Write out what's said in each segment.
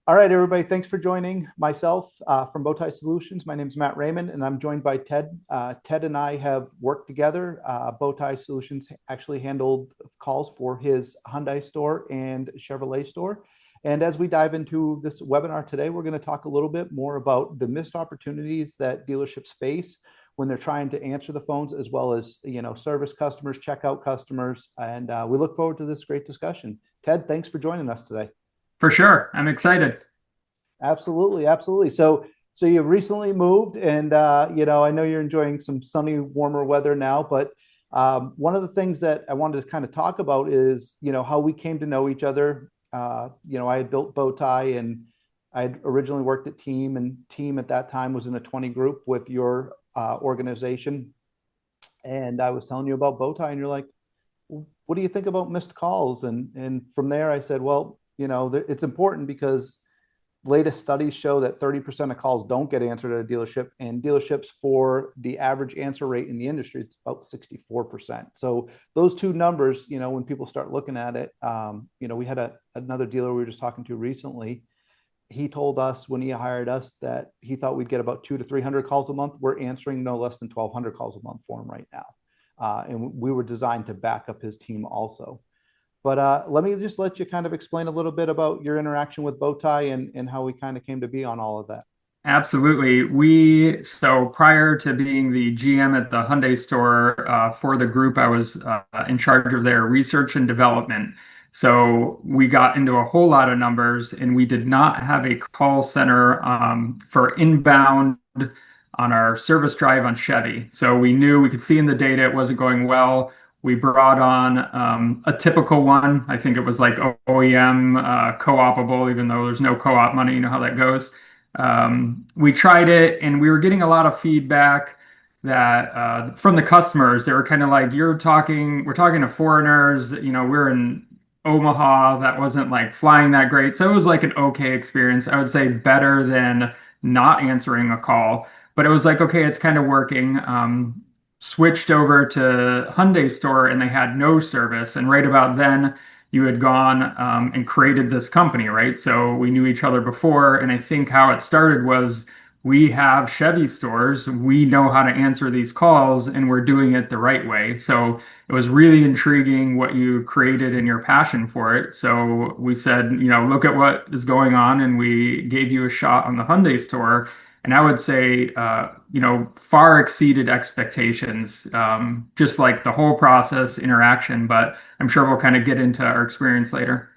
All right, everybody, thanks for joining myself from Bowtie Solutions. My name is Matt Raymond, and I'm joined by Ted. Ted and I have worked together. Bowtie Solutions actually handled calls for his Hyundai store and Chevrolet store. And as we dive into this webinar today, we're going to talk a little bit more about the missed opportunities that dealerships face when they're trying to answer the phones, as well as service customers, checkout customers. And we look forward to this great discussion. Ted, thanks for joining us today. For sure. I'm excited. Absolutely, absolutely. So you recently moved, and I know you're enjoying some sunny, warmer weather now. But one of the things that I wanted to kind of talk about is, how we came to know each other. I had built Bowtie, and I had originally worked at Team, and Team at that time was in a 20 group with your organization. And I was telling you about Bowtie, and you're like, "What do you think about missed calls?" And from there, I said, "Well, it's important because latest studies show that 30% of calls don't get answered at a dealership, and dealerships, for the average answer rate in the industry, it's about 64%. So those two numbers, when people start looking at it, we had another dealer we were just talking to recently. He told us when he hired us that he thought we'd get about 200 to 300 calls a month. We're answering no less than 1,200 calls a month for him right now. And we were designed to back up his team also. But let me just let you kind of explain a little bit about your interaction with Bowtie and how we kind of came to be on all of that. Absolutely. So prior to being the GM at the Hyundai store for the group, I was in charge of their research and development. So we got into a whole lot of numbers, and we did not have a call center for inbound on our service drive on Chevy. So we knew we could see in the data it wasn't going well. We brought on a typical one. I think it was like OEM co-opable, even though there's no co-op money. You know how that goes. We tried it, and we were getting a lot of feedback that from the customers. They were kind of like, we're talking to foreigners. We're in Omaha. That wasn't like flying that great. So it was like an okay experience. I would say better than not answering a call. But it was like, okay, it's kind of working. Switched over to Hyundai store, and they had no service. And right about then, you had gone and created this company, right? So we knew each other before. And I think how it started was we have Chevy stores. We know how to answer these calls, and we're doing it the right way. So it was really intriguing what you created and your passion for it. So we said, look at what is going on, and we gave you a shot on the Hyundai store. And I would say, far exceeded expectations, just like the whole process, interaction. But I'm sure we'll kind of get into our experience later.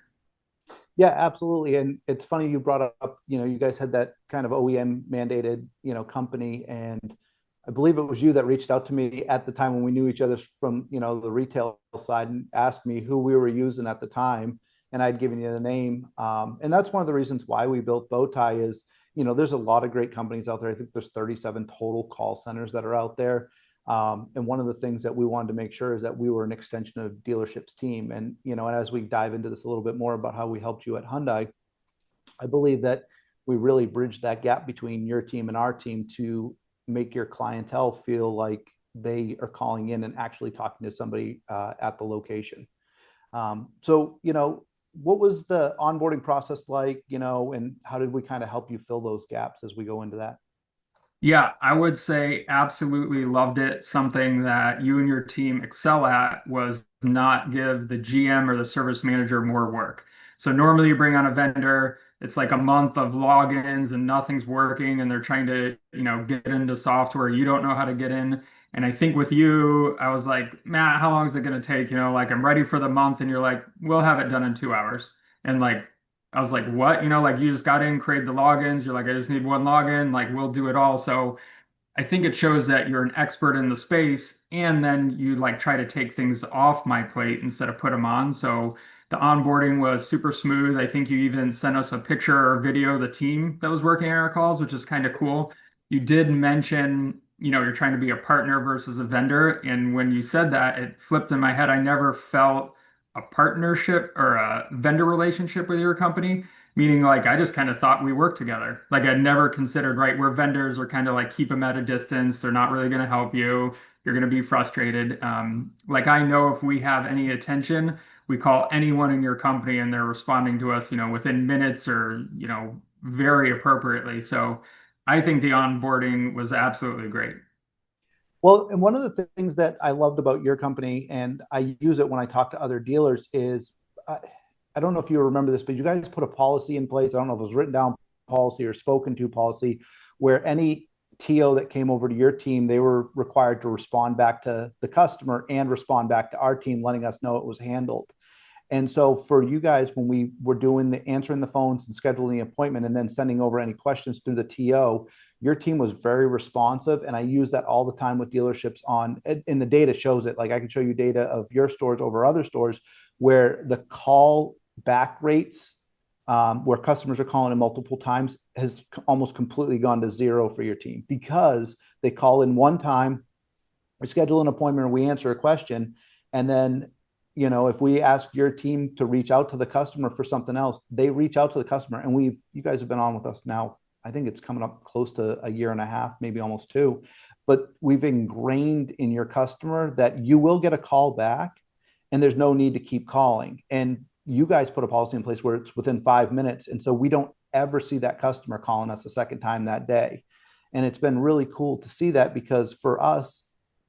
Yeah, absolutely. And it's funny you brought up, you guys had that kind of OEM mandated, company. And I believe it was you that reached out to me at the time when we knew each other from, the retail side, and asked me who we were using at the time. And I'd given you the name. And that's one of the reasons why we built Bowtie is, there's a lot of great companies out there. I think there's 37 total call centers that are out there. And one of the things that we wanted to make sure is that we were an extension of dealerships team. And, and as we dive into this a little bit more about how we helped you at Hyundai, I believe that we really bridged that gap between your team and our team to make your clientele feel like they are calling in and actually talking to somebody at the location. What was the onboarding process like, and how did we kind of help you fill those gaps as we go into that? Yeah, I would say absolutely loved it. Something that you and your team excel at was not give the GM or the service manager more work. So normally you bring on a vendor, it's like a month of logins and nothing's working, and they're trying to, get into software. You don't know how to get in. And I think with you, I was like, Matt, how long is it going to take? Like I'm ready for the month. And you're like, we'll have it done in 2 hours. And like, I was like, what? Like you just got in, create the logins. You're like, I just need one login. Like we'll do it all. So I think it shows that you're an expert in the space, and then you like try to take things off my plate instead of put them on. So the onboarding was super smooth. I think you even sent us a picture or video of the team that was working on our calls, which is kind of cool. You did mention, you're trying to be a partner versus a vendor. And when you said that, it flipped in my head. I never felt a partnership or a vendor relationship with your company. Meaning, like, I just kind of thought we worked together. Like, I never considered, right, where vendors are kind of like keep them at a distance. They're not really going to help you. You're going to be frustrated. Like, I know if we have any attention, we call anyone in your company and they're responding to us, within minutes or, very appropriately. So I think the onboarding was absolutely great. Well, and one of the things that I loved about your company, and I use it when I talk to other dealers, is I don't know if you remember this, but you guys put a policy in place. I don't know if it was written down policy or spoken to policy, where any TO that came over to your team, they were required to respond back to the customer and respond back to our team, letting us know it was handled. And so for you guys, when we were doing the answering the phones and scheduling the appointment and then sending over any questions through the TO, your team was very responsive. And I use that all the time with dealerships and the data shows it. Like I can show you data of your stores over other stores where the call back rates, where customers are calling in multiple times, has almost completely gone to zero for your team because they call in one time, we schedule an appointment or we answer a question, and then if we ask your team to reach out to the customer for something else, they reach out to the customer. And you guys have been on with us now. I think it's coming up close to a year and a half, maybe almost two. But we've ingrained in your customer that you will get a call back and there's no need to keep calling. And you guys put a policy in place where it's within 5 minutes. And so we don't ever see that customer calling us a second time that day. And it's been really cool to see that because for us,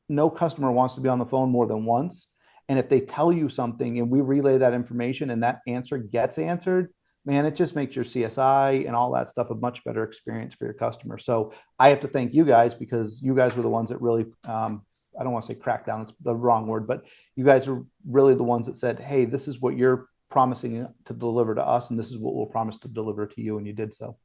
no customer wants to be on the phone more than once. And if they tell you something and we relay that information and that answer gets answered, man, it just makes your CSI and all that stuff a much better experience for your customer. So I have to thank you guys because you guys were the ones that really, I don't want to say crack down, it's the wrong word, but you guys are really the ones that said, hey, this is what you're promising to deliver to us. And this is what we'll promise to deliver to you. And you did so.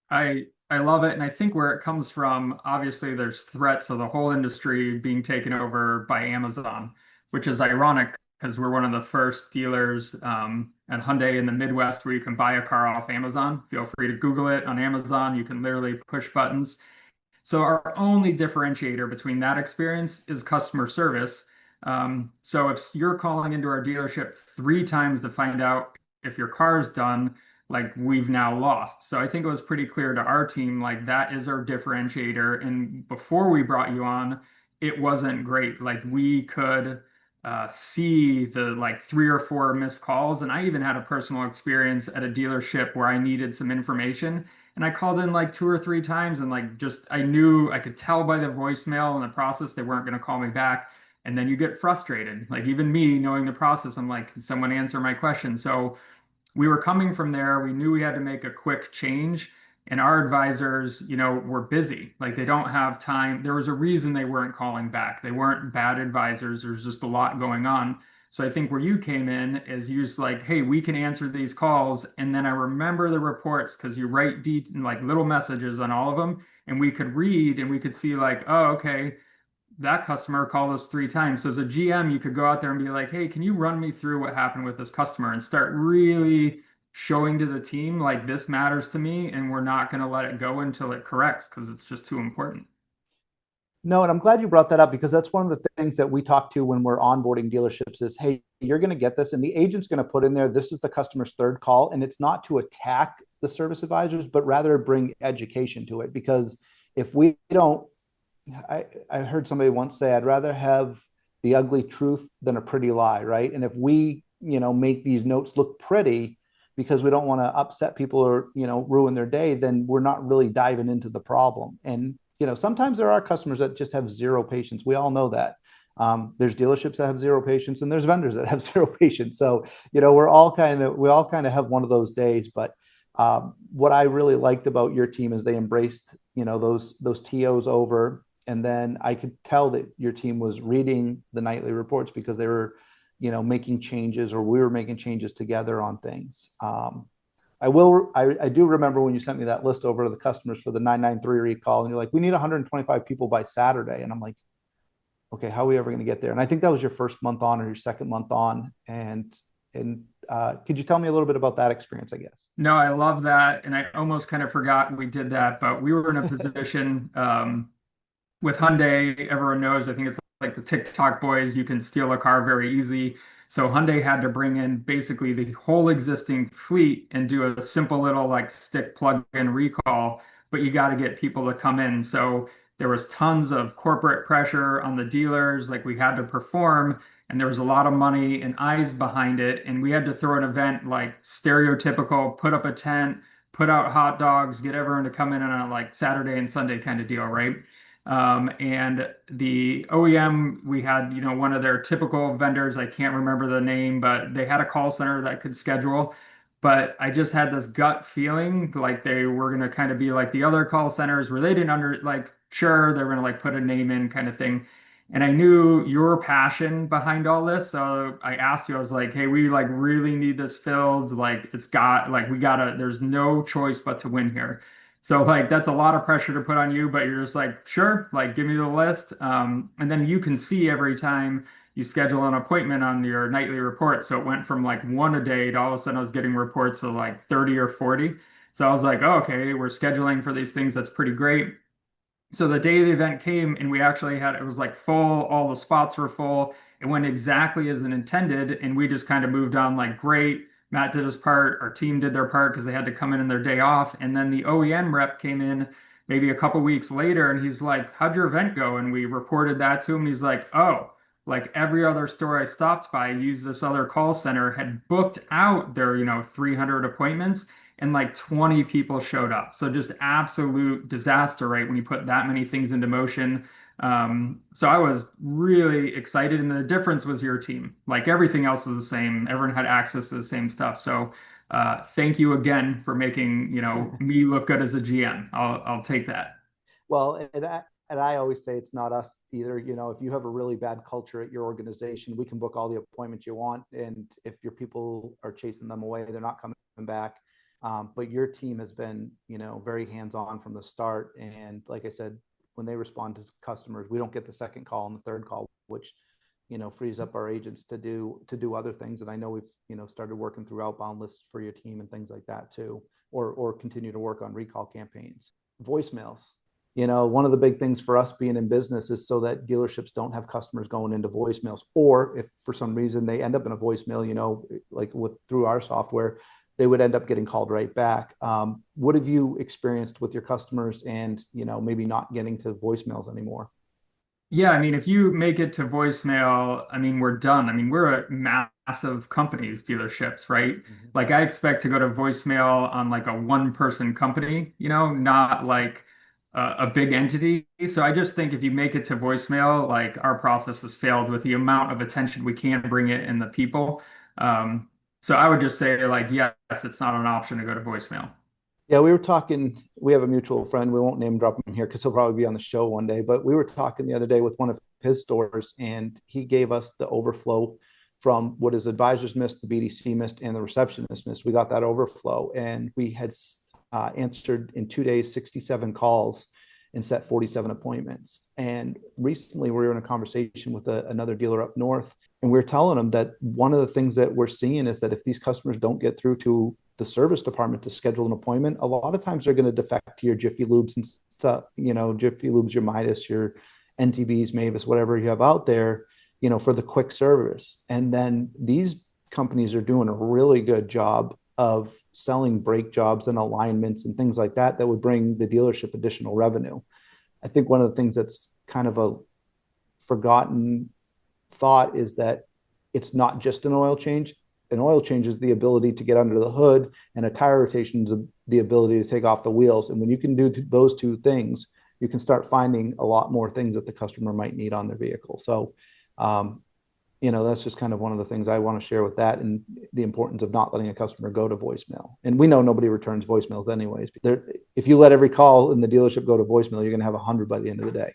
I love it. And I think where it comes from, obviously there's threats of the whole industry being taken over by Amazon, which is ironic because we're one of the first dealers at Hyundai in the Midwest where you can buy a car off Amazon. Feel free to Google it on Amazon. You can literally push buttons. So our only differentiator between that experience is customer service. So if you're calling into our dealership 3 times to find out if your car is done, like we've now lost. So I think it was pretty clear to our team, like that is our differentiator. And before we brought you on, it wasn't great. Like we could see the like 3 or 4 missed calls. And I even had a personal experience at a dealership where I needed some information. And I called in like 2 or 3 times and like just I knew I could tell by the voicemail and the process they weren't going to call me back. And then you get frustrated. Like even me knowing the process, I'm like, can someone answer my question? So we were coming from there. We knew we had to make a quick change. And our advisors, were busy. Like they don't have time. There was a reason they weren't calling back. They weren't bad advisors. There's just a lot going on. So I think where you came in is you just like, hey, we can answer these calls. And then I remember the reports because you write like little messages on all of them. And we could read and we could see like, oh, okay, that customer called us 3 times. So as a GM, you could go out there and be like, hey, can you run me through what happened with this customer and start really showing to the team like this matters to me and we're not going to let it go until it corrects because it's just too important. No, and I'm glad you brought that up because that's one of the things that we talk to when we're onboarding dealerships is, hey, you're going to get this. And the agent's going to put in there, this is the customer's third call. And it's not to attack the service advisors, but rather bring education to it. Because if we don't, I heard somebody once say, I'd rather have the ugly truth than a pretty lie, right? And if we, make these notes look pretty because we don't want to upset people or, ruin their day, then we're not really diving into the problem. And, sometimes there are customers that just have zero patience. We all know that. There's dealerships that have zero patience and there's vendors that have zero patience. So, we all kind of have one of those days, but what I really liked about your team is they embraced, those TOs over. And then I could tell that your team was reading the nightly reports because they were, making changes or we were making changes together on things. I do remember when you sent me that list over to the customers for the 993 recall and you're like, we need 125 people by Saturday. And I'm like, okay, how are we ever going to get there? And I think that was your first month on or your second month on. And could you tell me a little bit about that experience, I guess? No, I love that. And I almost kind of forgot we did that, but we were in a position with Hyundai, everyone knows, I think it's like the TikTok boys, you can steal a car very easy. So Hyundai had to bring in basically the whole existing fleet and do a simple little like stick plug-in recall, but you got to get people to come in. So there was tons of corporate pressure on the dealers, like we had to perform. and there was a lot of money and eyes behind it. And we had to throw an event like stereotypical, put up a tent, put out hot dogs, get everyone to come in on a like Saturday and Sunday kind of deal, right? And the OEM, we had, one of their typical vendors, I can't remember the name, but they had a call center that could schedule. But I just had this gut feeling like they were going to kind of be like the other call centers where they didn't like, sure, they were going to like put a name in kind of thing. And I knew your passion behind all this. So I asked you, I was like, hey, we like really need this filled. Like we gotta, there's no choice but to win here. So like that's a lot of pressure to put on you, but you're just like, sure, like give me the list. And then you can see every time you schedule an appointment on your nightly report. So it went from like one a day to all of a sudden I was getting reports of like 30 or 40. So I was like, oh, okay, we're scheduling for these things. That's pretty great. So the day the event came and we actually had it was like full, all the spots were full. It went exactly as it intended, and we just kind of moved on like great. Matt did his part, our team did their part because they had to come in their day off. And then the OEM rep came in maybe a couple weeks later and he's like, how'd your event go? And we reported that to him. He's like, oh, like every other store I stopped by used this other call center, had booked out their, 300 appointments and like 20 people showed up. So just absolute disaster, right? When you put that many things into motion. So I was really excited, and the difference was your team. Like everything else was the same. Everyone had access to the same stuff. So thank you again for making, me look good as a GM. I'll take that. Well, and I always say it's not us either. If you have a really bad culture at your organization, we can book all the appointments you want, and if your people are chasing them away, they're not coming back. But your team has been, very hands-on from the start. And like I said, when they respond to customers, we don't get the second call and the third call, which, frees up our agents to do other things. And I know we've, started working through outbound lists for your team and things like that too, or continue to work on recall campaigns. Voicemails. One of the big things for us being in business is so that dealerships don't have customers going into voicemails, or if for some reason they end up in a voicemail, like through our software, they would end up getting called right back. What have you experienced with your customers and, maybe not getting to voicemails anymore? Yeah, I mean, if you make it to voicemail, I mean, we're done. I mean, we're a massive companies, dealerships, right? Mhm. Like I expect to go to voicemail on like a one person company, not like a big entity. So I just think if you make it to voicemail, like our process has failed with the amount of attention we can bring it and the people. Um, so I would just say like, yes, it's not an option to go to voicemail. Yeah, we were talking. We have a mutual friend. We won't name drop him here because he'll probably be on the show one day. But we were talking the other day with one of his stores, and he gave us the overflow from what his advisors missed, the BDC missed, and the receptionist missed. We got that overflow, and we had answered in 2 days 67 calls and set 47 appointments. And recently, we were in a conversation with another dealer up north, and we were telling them that one of the things that we're seeing is that if these customers don't get through to the service department to schedule an appointment, a lot of times they're going to defect to your Jiffy Lubes and stuff, Jiffy Lubes, your Midas, your NTBs, Mavis, whatever you have out there, for the quick service. And then these companies are doing a really good job of selling brake jobs and alignments and things like that would bring the dealership additional revenue. I think one of the things that's kind of a forgotten thought is that it's not just an oil change. An oil change is the ability to get under the hood, and a tire rotation is the ability to take off the wheels. And when you can do those two things, you can start finding a lot more things that the customer might need on their vehicle. So, that's just kind of one of the things I want to share with that, and the importance of not letting a customer go to voicemail. And we know nobody returns voicemails anyways. If you let every call in the dealership go to voicemail, you're going to have 100 by the end of the day.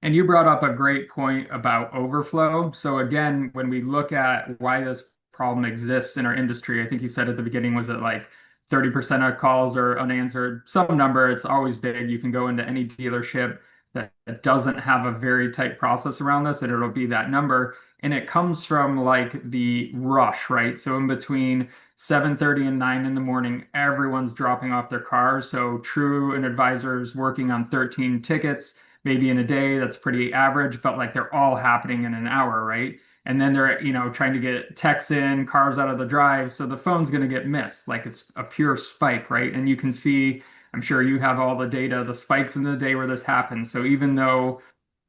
And you brought up a great point about overflow. So again, when we look at why this problem exists in our industry, I think you said at the beginning, was it like 30% of calls are unanswered? Some number, it's always big. You can go into any dealership that doesn't have a very tight process around this, and it'll be that number. And it comes from like the rush, right? So in between 7:30 and 9 in the morning, everyone's dropping off their cars. So True and advisors working on 13 tickets maybe in a day. That's pretty average, but like they're all happening in an hour, right? And then they're, trying to get texts in, cars out of the drive. So the phone's going to get missed. Like it's a pure spike, right? And you can see, I'm sure you have all the data, the spikes in the day where this happens. So even though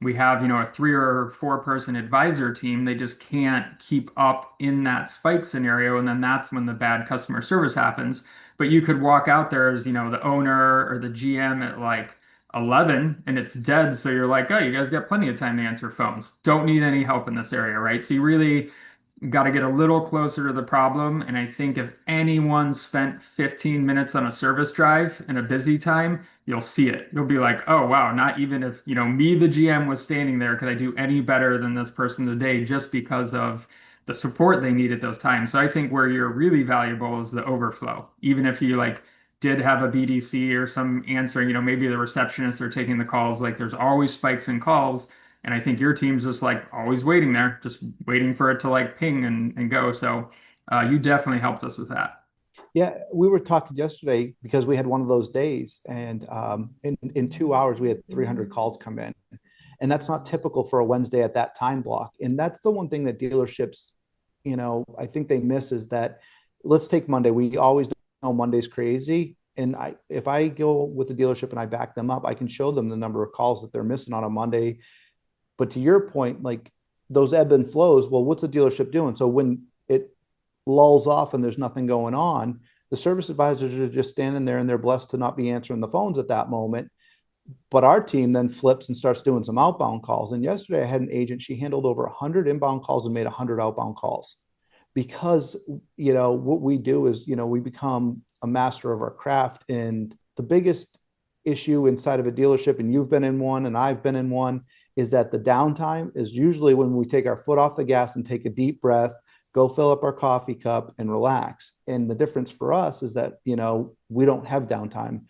we have, a 3 or 4 person advisor team. They just can't keep up in that spike scenario. And then that's when the bad customer service happens. But you could walk out there as, the owner or the GM at like 11 and it's dead. So you're like, oh, you guys got plenty of time to answer phones. Don't need any help in this area, right? So you really got to get a little closer to the problem. And I think if anyone spent 15 minutes on a service drive in a busy time, you'll see it. You'll be like, oh, wow, not even if, me, the GM, was standing there, could I do any better than this person today just because of the support they need at those times. So I think where you're really valuable is the overflow. Even if you like did have a BDC or some answering, maybe the receptionists are taking the calls, like there's always spikes in calls. And I think your team's just like always waiting there, just waiting for it to like ping and go. So you definitely helped us with that. Yeah, we were talking yesterday because we had one of those days, and in 2 hours we had 300 calls come in, and that's not typical for a Wednesday at that time block. And that's the one thing that dealerships, I think they miss is that. Let's take Monday. We always know Monday's crazy, and if I go with the dealership and I back them up, I can show them the number of calls that they're missing on a Monday. But to your point, like those ebb and flows, well, what's the dealership doing? So when it lulls off and there's nothing going on, the service advisors are just standing there and they're blessed to not be answering the phones at that moment. But our team then flips and starts doing some outbound calls. And yesterday I had an agent, she handled over 100 inbound calls and made 100 outbound calls because, what we do is, we become a master of our craft. And the biggest issue inside of a dealership, and you've been in one and I've been in one, is that the downtime is usually when we take our foot off the gas and take a deep breath, go fill up our coffee cup and relax. And the difference for us is that, we don't have downtime.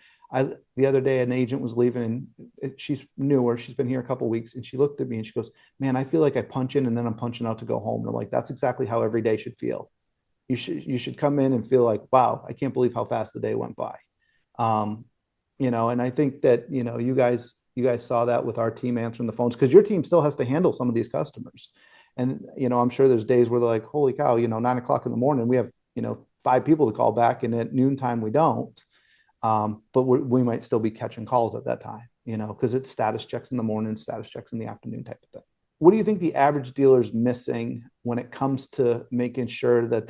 The other day, an agent was leaving and she's newer. She's been here a couple of weeks and she looked at me and she goes, man, I feel like I punch in and then I'm punching out to go home. And I'm like, that's exactly how every day should feel. You should come in and feel like, wow, I can't believe how fast the day went by. And I think that, you guys saw that with our team answering the phones because your team still has to handle some of these customers. And, I'm sure there's days where they're like, holy cow, 9 o'clock in the morning, we have, 5 people to call back and at noontime we don't. But we might still be catching calls at that time, because it's status checks in the morning, status checks in the afternoon type of thing. What do you think the average dealer's missing when it comes to making sure that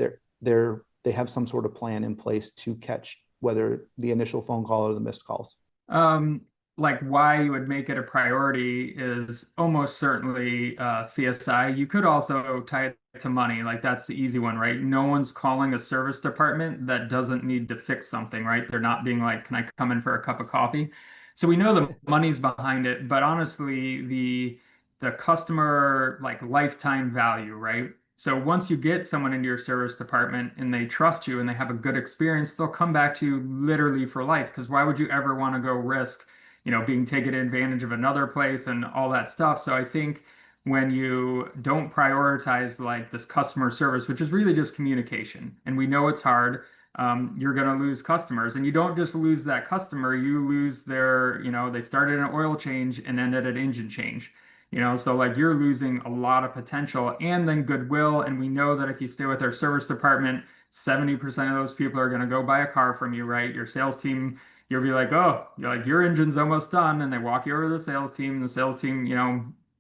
they have some sort of plan in place to catch whether the initial phone call or the missed calls? Um, like why you would make it a priority is almost certainly CSI. You could also tie it to money. Like that's the easy one, right? No one's calling a service department that doesn't need to fix something, right? They're not being like, can I come in for a cup of coffee? So we know the money's behind it, but honestly, the customer like lifetime value, right? So once you get someone into your service department and they trust you and they have a good experience, they'll come back to you literally for life. Because why would you ever want to go risk, being taken advantage of another place and all that stuff? So I think when you don't prioritize like this customer service, which is really just communication, and we know it's hard, you're going to lose customers. And you don't just lose that customer, you lose their, they started an oil change and ended an engine change. So like you're losing a lot of potential and then goodwill. And we know that if you stay with our service department, 70% of those people are going to go buy a car from you, right? Your sales team, you'll be like, oh, you're like, your engine's almost done. And they walk you over to the sales team,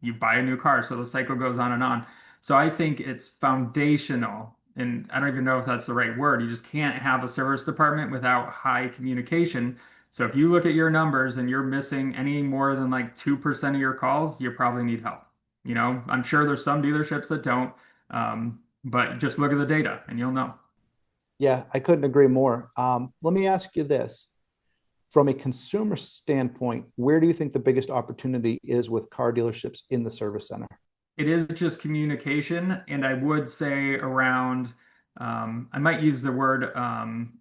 you buy a new car. So the cycle goes on and on. So I think it's foundational. And I don't even know if that's the right word. You just can't have a service department without high communication. So if you look at your numbers and you're missing any more than like 2% of your calls, you probably need help. I'm sure there's some dealerships that don't, but just look at the data and you'll know. Yeah, I couldn't agree more. Let me ask you this. From a consumer standpoint, where do you think the biggest opportunity is with car dealerships in the service center? It is just communication, and I would say around, I might use the word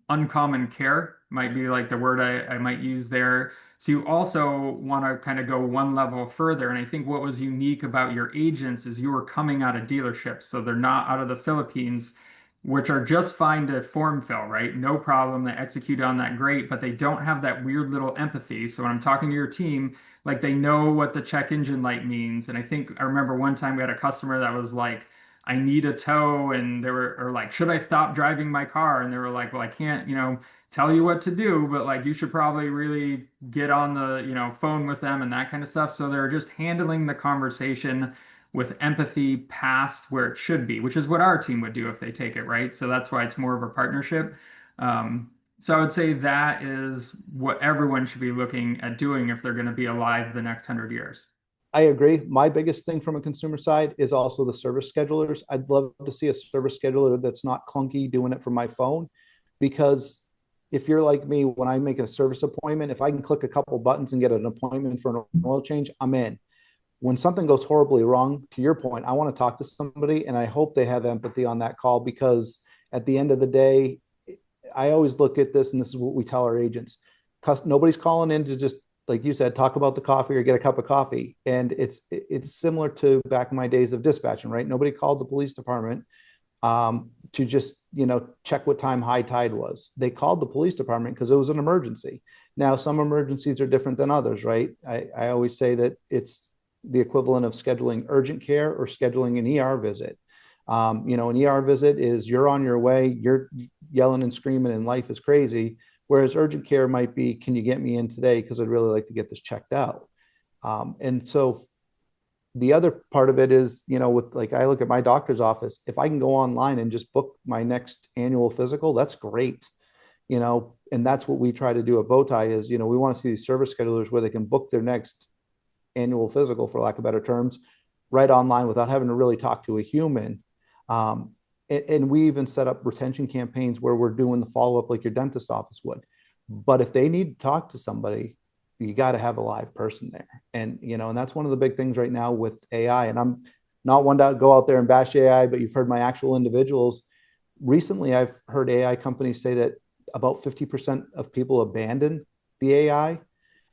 uncommon care, might be like the word I might use there. So you also want to kind of go one level further. And I think what was unique about your agents is you were coming out of dealerships. So they're not out of the Philippines, which are just fine to form fill, right? No problem. They execute on that great, but they don't have that weird little empathy. So when I'm talking to your team, like they know what the check engine light means. And I think I remember one time we had a customer that was like, I need a tow, and they were or like, should I stop driving my car? And they were like, well, I can't, tell you what to do, but like you should probably really get on the, phone with them and that kind of stuff. So they're just handling the conversation with empathy past where it should be, which is what our team would do if they take it, right? So that's why it's more of a partnership. So I would say that is what everyone should be looking at doing if they're going to be alive the next 100 years. I agree. My biggest thing from a consumer side is also the service schedulers. I'd love to see a service scheduler that's not clunky doing it from my phone, because if you're like me, when I make a service appointment, if I can click a couple buttons and get an appointment for an oil change, I'm in. When something goes horribly wrong, to your point, I want to talk to somebody, and I hope they have empathy on that call, because at the end of the day, I always look at this, and this is what we tell our agents. Nobody's calling in to just, like you said, talk about the coffee or get a cup of coffee. And it's similar to back in my days of dispatching, right? Nobody called the police department to just, check what time high tide was. They called the police department because it was an emergency. Now, some emergencies are different than others, right? I always say that it's the equivalent of scheduling urgent care or scheduling an ER visit. An ER visit is you're on your way, you're yelling and screaming, and life is crazy. Whereas urgent care might be, can you get me in today? Because I'd really like to get this checked out. And so the other part of it is, with like, I look at my doctor's office, if I can go online and just book my next annual physical, that's great. And that's what we try to do at Bowtie is, we want to see these service schedulers where they can book their next annual physical, for lack of better terms, right online without having to really talk to a human. And we even set up retention campaigns where we're doing the follow-up like your dentist office would. But if they need to talk to somebody, you got to have a live person there. And that's one of the big things right now with AI. And I'm not one to go out there and bash AI, but you've heard my actual individuals. Recently, I've heard AI companies say that about 50% of people abandon the AI.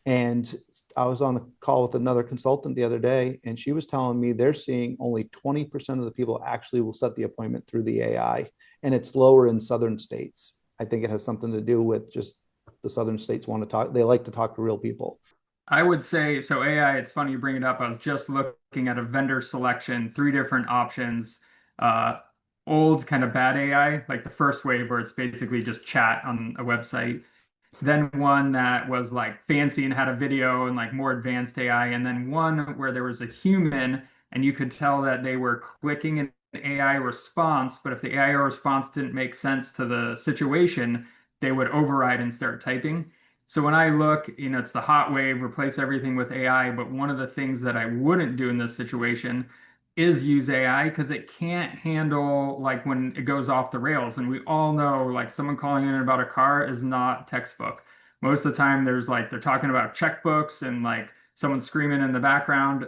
And I was on the call with another consultant the other day, and she was telling me they're seeing only 20% of the people actually will set the appointment through the AI. And it's lower in southern states. I think it has something to do with just the southern states want to talk, they like to talk to real people. I would say, so AI, it's funny you bring it up. I was just looking at a vendor selection, three different options. Uh, Old kind of bad AI, like the first wave where it's basically just chat on a website. Then one that was like fancy and had a video and like more advanced AI, and then one where there was a human and you could tell that they were clicking an AI response, but if the AI response didn't make sense to the situation, they would override and start typing. So when I look, it's the hot wave, replace everything with AI, but one of the things that I wouldn't do in this situation is use AI because it can't handle like when it goes off the rails. And we all know like someone calling in about a car is not textbook. Most of the time there's like they're talking about checkbooks and like someone screaming in the background.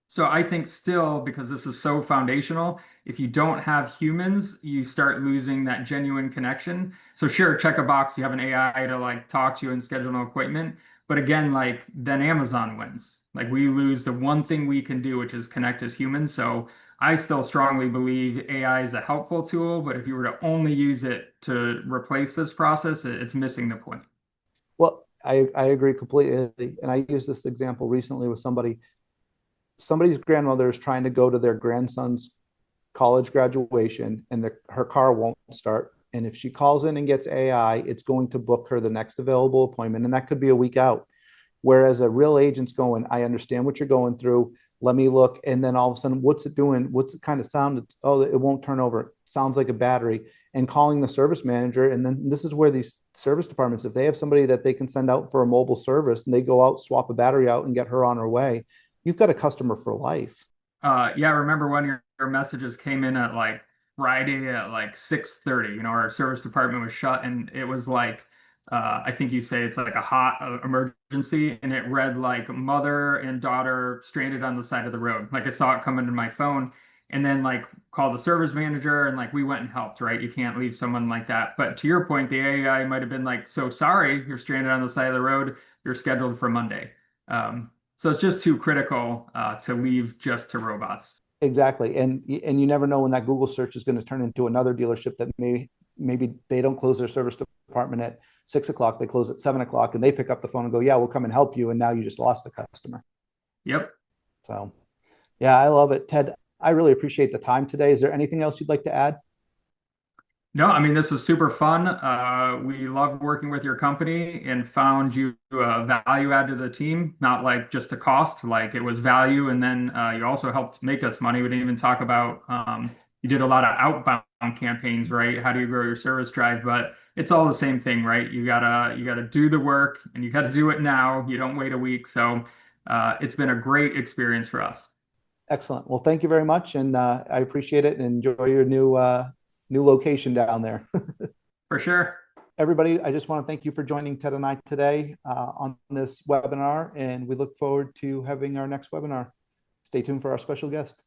So I think still, because this is so foundational, if you don't have humans, you start losing that genuine connection. So sure, check a box, you have an AI to like talk to you and schedule an appointment. But again, like then Amazon wins. Like we lose the one thing we can do, which is connect as humans. So I still strongly believe AI is a helpful tool, but if you were to only use it to replace this process, it's missing the point. Well, I agree completely. And I used this example recently with somebody's grandmother is trying to go to their grandson's college graduation, and her car won't start. And if she calls in and gets AI, it's going to book her the next available appointment. And that could be a week out. Whereas a real agent's going, I understand what you're going through. Let me look. And then all of a sudden, what's it doing? What's it kind of sound? Oh, it won't turn over. Sounds like a battery. And calling the service manager. And then this is where these service departments, if they have somebody that they can send out for a mobile service and they go out, swap a battery out and get her on her way, you've got a customer for life. Yeah, I remember when your messages came in at like Friday at like 6:30, our service department was shut and it was like I think you say it's like a hot emergency and it read like mother and daughter stranded on the side of the road. Like I saw it come into my phone and then like called the service manager and like we went and helped, right? You can't leave someone like that. But to your point, the AI might have been like, so sorry, you're stranded on the side of the road. You're scheduled for Monday. So it's just too critical to leave just to robots. Exactly. And you never know when that Google search is going to turn into another dealership that maybe they don't close their service department at 6 o'clock. They close at 7 o'clock and they pick up the phone and go, yeah, we'll come and help you. And now you just lost the customer. Yep. So yeah, I love it. Ted, I really appreciate the time today. Is there anything else you'd like to add? No, I mean, this was super fun. We loved working with your company and found you a value add to the team, not like just a cost, like it was value. And then you also helped make us money. We didn't even talk about, you did a lot of outbound campaigns, right? How do you grow your service drive? But it's all the same thing, right? You gotta do the work and you gotta do it now. You don't wait a week. So it's been a great experience for us. Excellent. Well, thank you very much, and I appreciate it. And enjoy your new location down there. For sure. Everybody, I just want to thank you for joining Ted and I today on this webinar, and we look forward to having our next webinar. Stay tuned for our special guest.